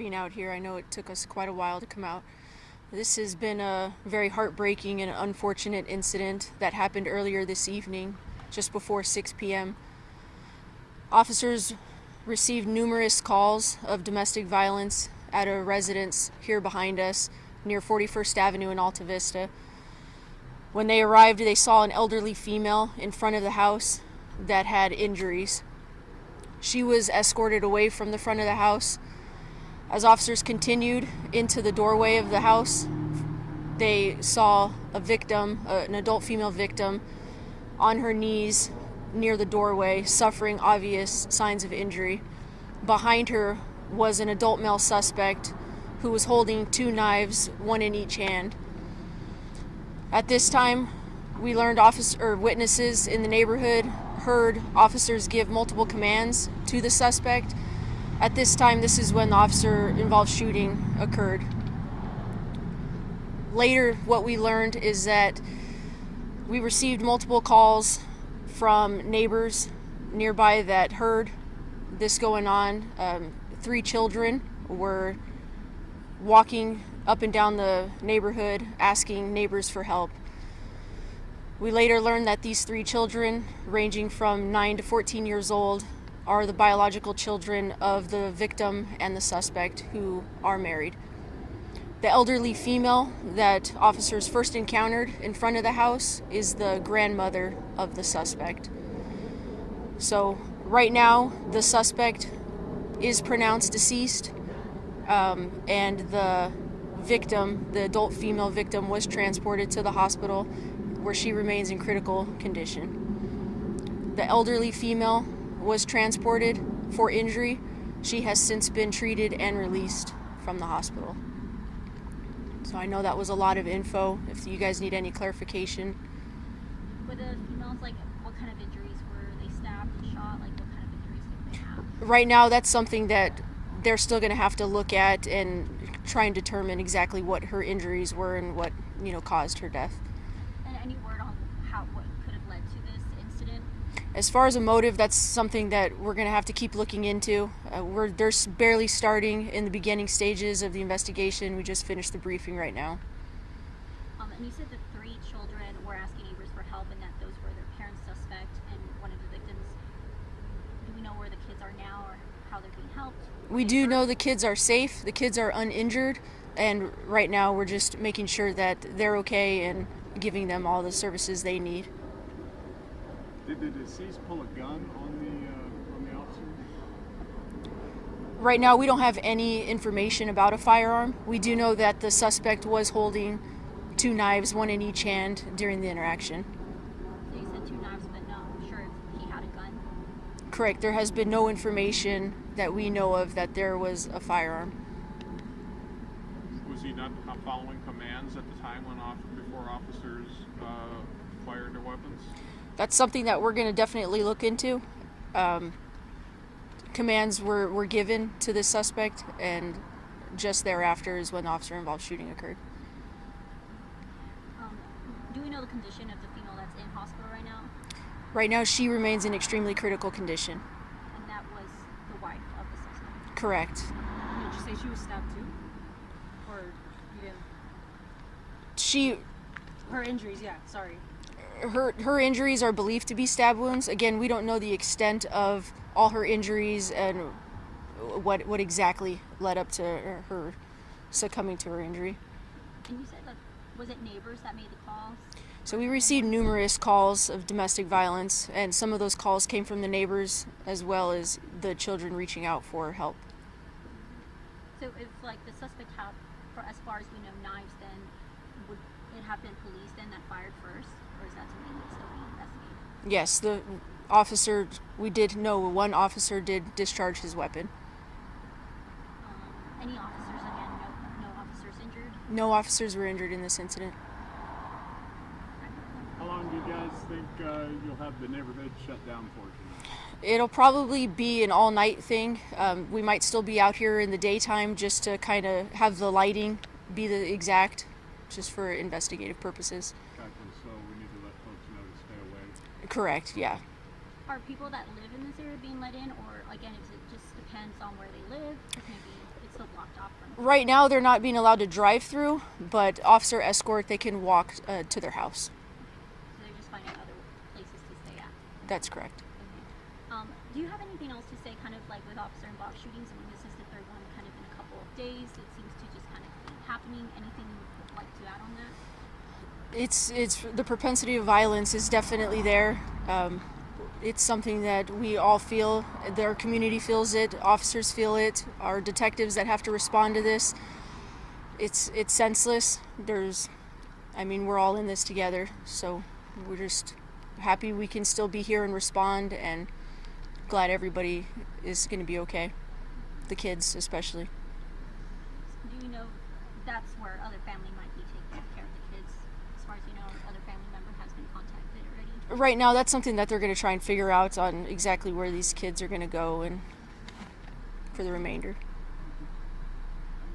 being out here. I know it took us quite a while to come out. This has been a very heartbreaking and unfortunate incident that happened earlier this evening, just before 6 p.m. Officers received numerous calls of domestic violence at a residence here behind us near 41st Avenue in Alta Vista. When they arrived, they saw an elderly female in front of the house that had injuries. She was escorted away from the front of the house. As officers continued into the doorway of the house, they saw a victim, an adult female victim, on her knees near the doorway, suffering obvious signs of injury. Behind her was an adult male suspect who was holding 2 knives, one in each hand. At this time, we learned witnesses in the neighborhood heard officers give multiple commands to the suspect. At this time, this is when the officer-involved shooting occurred. Later, what we learned is that we received multiple calls from neighbors nearby that heard this going on. 3 children were walking up and down the neighborhood asking neighbors for help. We later learned that these 3 children, ranging from 9 to 14 years old, are the biological children of the victim and the suspect, who are married. The elderly female that officers first encountered in front of the house is the grandmother of the suspect. So right now, the suspect is pronounced deceased, and the victim, the adult female victim, was transported to the hospital where she remains in critical condition. The elderly female was transported for injury. She has since been treated and released from the hospital. So I know that was a lot of info. If you guys need any clarification. Were the females, what kind of injuries were they stabbed and shot? What kind of injuries did they have? Right now, that's something that they're still going to have to look at and try and determine exactly what her injuries were and what caused her death. And any word on what could have led to this incident? As far as a motive, that's something that we're going to have to keep looking into. They're barely starting in the beginning stages of the investigation. We just finished the briefing right now. And you said the 3 children were asking neighbors for help and that those were their parents' suspect and one of the victims. Do we know where the kids are now or how they're being helped? We do know the kids are safe. The kids are uninjured. And right now we're just making sure that they're okay and giving them all the services they need. Did the deceased pull a gun on the officer? Right now we don't have any information about a firearm. We do know that the suspect was holding 2 knives, one in each hand, during the interaction. So you said 2 knives, but no, I'm sure if he had a gun? Correct. There has been no information that we know of that there was a firearm. Was he not following commands at the time before officers fired their weapons? That's something that we're going to definitely look into. Commands were given to the suspect, and just thereafter is when the officer-involved shooting occurred. Do we know the condition of the female that's in hospital right now? Right now, she remains in extremely critical condition. And that was the wife of the suspect? Correct. Did you say she was stabbed too? Or you didn't? Her injuries, yeah, sorry. Her injuries are believed to be stab wounds. Again, we don't know the extent of all her injuries and what exactly led up to her succumbing to her injury. And you said was it neighbors that made the calls? So we received numerous calls of domestic violence, and some of those calls came from the neighbors as well as the children reaching out for help. So if the suspect had, for as far as we know, knives, then would it have been police then that fired first, or is that something that's still being investigated? Yes, the officer, we did know one officer did discharge his weapon. Any officers, again, no officers injured? No officers were injured in this incident. How long do you guys think you'll have the neighborhood shut down for tonight? It'll probably be an all-night thing. We might still be out here in the daytime just to kind of have the lighting be the exact, just for investigative purposes. Gotcha. So we need to let folks know to stay away. Correct, yeah. Are people that live in this area being let in, or again, it just depends on where they live? Maybe it's still blocked off from. Right now, they're not being allowed to drive through, but officer escort, they can walk to their house. So they're just finding other places to stay at. That's correct. Okay. Do you have anything else to say, kind of like with officer involved shootings? I mean, this is the third one, kind of in a couple of days. It seems to just kind of be happening. Anything you would like to add on that? It's the propensity of violence is definitely there. It's something that we all feel. Our community feels it. Officers feel it. Our detectives that have to respond to this. It's senseless. We're all in this together. So we're just happy we can still be here and respond, and glad everybody is going to be okay. The kids especially. Do you know that's where other family might be taking care of the kids? As far as you know, other family member has been contacted already? Right now, that's something that they're going to try and figure out on exactly where these kids are going to go and for the remainder.